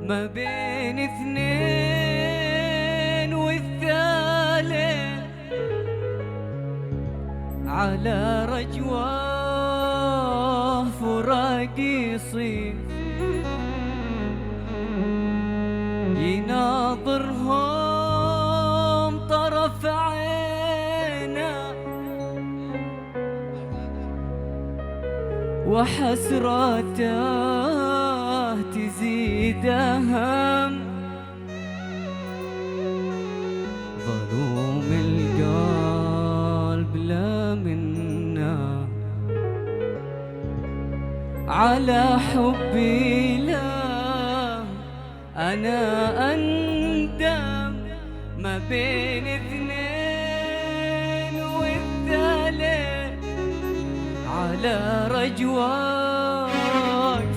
ما بين اثنين والثالث على رجواه فراق يصير يناظرهم طرف عينه وحسراته تزيد هم ظلوم القلب لا منا على حبي لا أنا أندم ما بين اثنين والثالث على رجواك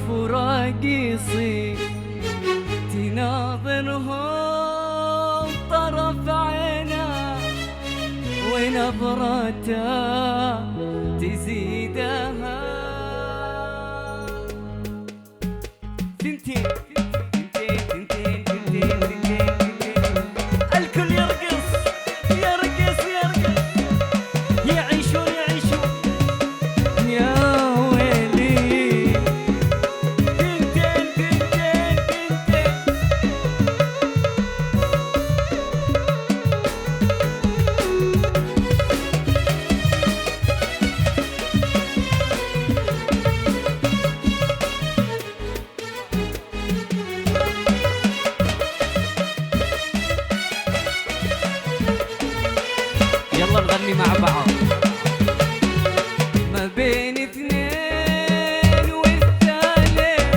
فراق يصير تناظرهم طرف عينه ونظرته تزيدها ثنتين الكل يرقص يرقص يرقص يعيشون يعيشون يا ويلي ثنتين ثنتين ثنتين يلا نغني مع بعض ما بين اثنين والثالث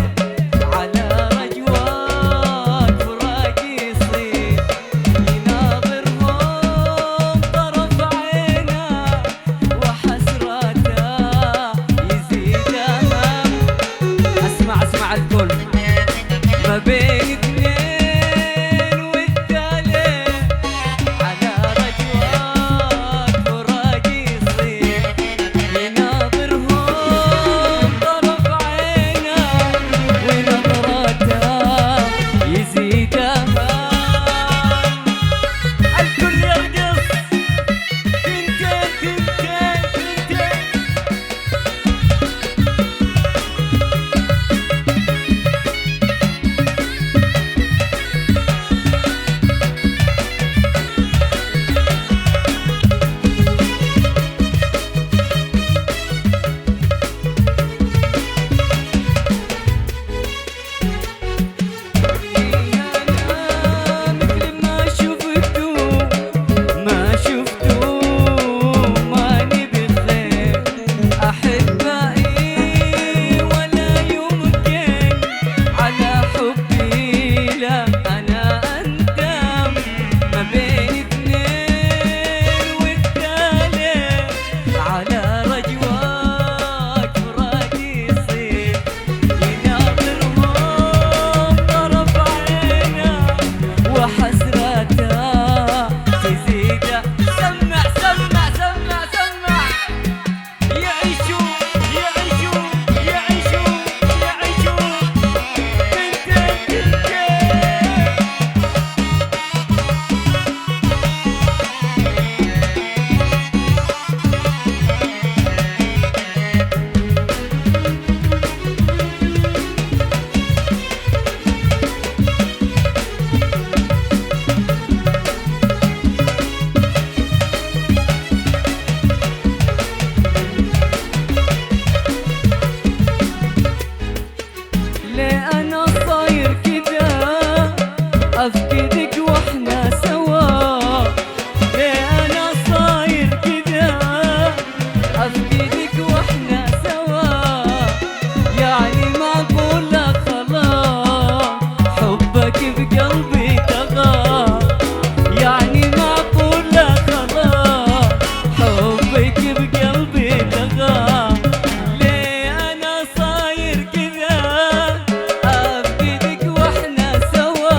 على رجواك فراق يصير يناظرهم طرف عينه وحسراته يزيد هم اسمع الكل ما بين اثنين والثالث على رجواك فراق يصير يناظرهم طرف عينه ونظراته يزيد هم الكل يرقص ثنتين ثنتين ثنتين ليه أنا صاير كذا أفقدك وإحنا سوا ليه أنا صاير كذا أفقدك وإحنا سوا يعني معقول لا خلاص حبك بقلبي طغى يعني معقول لا خلاص حبك بقلبي طغى ليه أنا صاير كذا أفقدك وإحنا سوا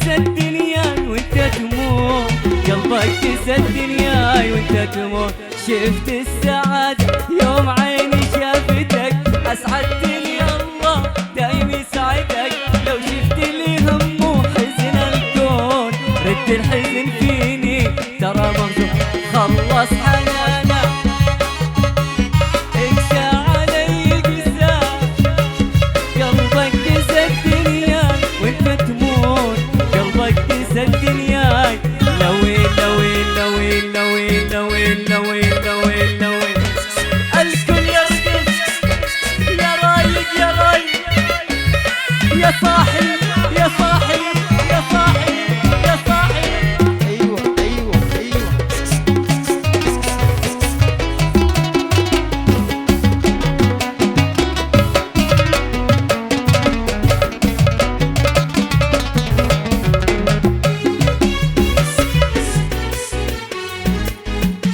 كسى الدنيا وانت تموت، قلبك كسى الدنيا وانت تموت. شفت السعادة يوم عيني شافتك، اسعدتني الله دايم يسعدك. لو شفت لي هم وحزن الكون، رد الحزن فيني ترى ممزوج. خلص حنانا اكسى علي قسى، قلبك كسى الدنيا وانت تموت، قلبك كسى الدنيا. لوين لوين لوين لوين لوين لوين لوين لوين الكل يرقص يا رايق يا رايق يا صاحي يا صاحي يا صاحي يا صاحي. ايوه ايوه ايوه.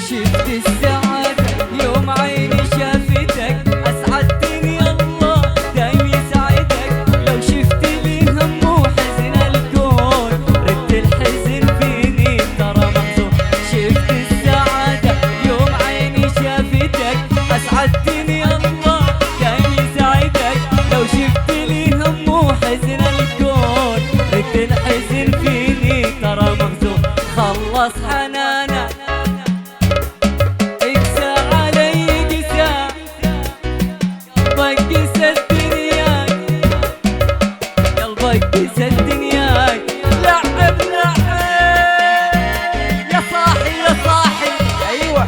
شفت السعادة يوم عيني شافتك، اسعدتني الله دايم يسعدك. لو شفت لي هم وحزن الكون، رد الحزن فيني ترى محزون. شفت السعادة يوم عيني شافتك، اسعدتني الله دايم يسعدك. لو شفت لي هم وحزن الكون، رد الحزن فيني ترى محزون. خلص حنانا اكسى علي قسى، قلبك كسى الدنيا، قلبك كسى الدنيا. لعب لعب يا صاحي يا صاحي. ايوه.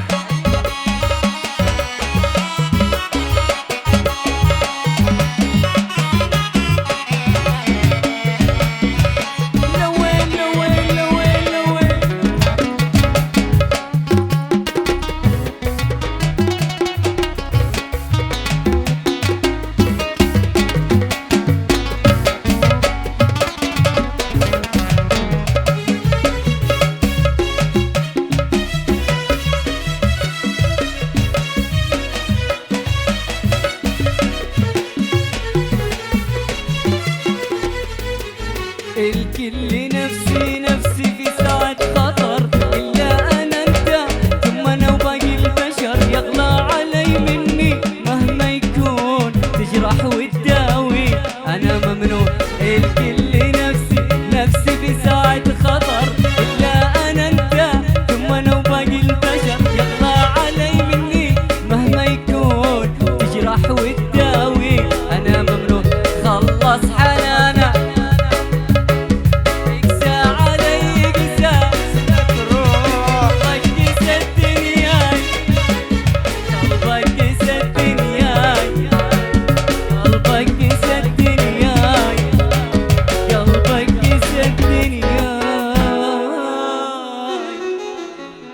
لوين لوين لوين لوين الكل نفسي نفسي في ساعة خطر، إلا أنا أنت ثم أنا وباقي البشر. يغلى علي مني مهما يكون، تجرح وتداوي أنا ممنون. الكل نفسي نفسي في ساعة خطر، إلا أنا أنت ثم أنا وباقي البشر. يغلى علي مني مهما يكون، تجرح وتداوي أنا ممنون. خلص حنانا اكسى علي قسى، قلبك كسى الدنيا، قلبك كسى الدنيا، قلبك كسى الدنيا، قلبك كسى الدنيا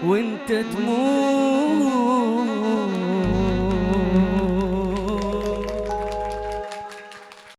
وانت تموت.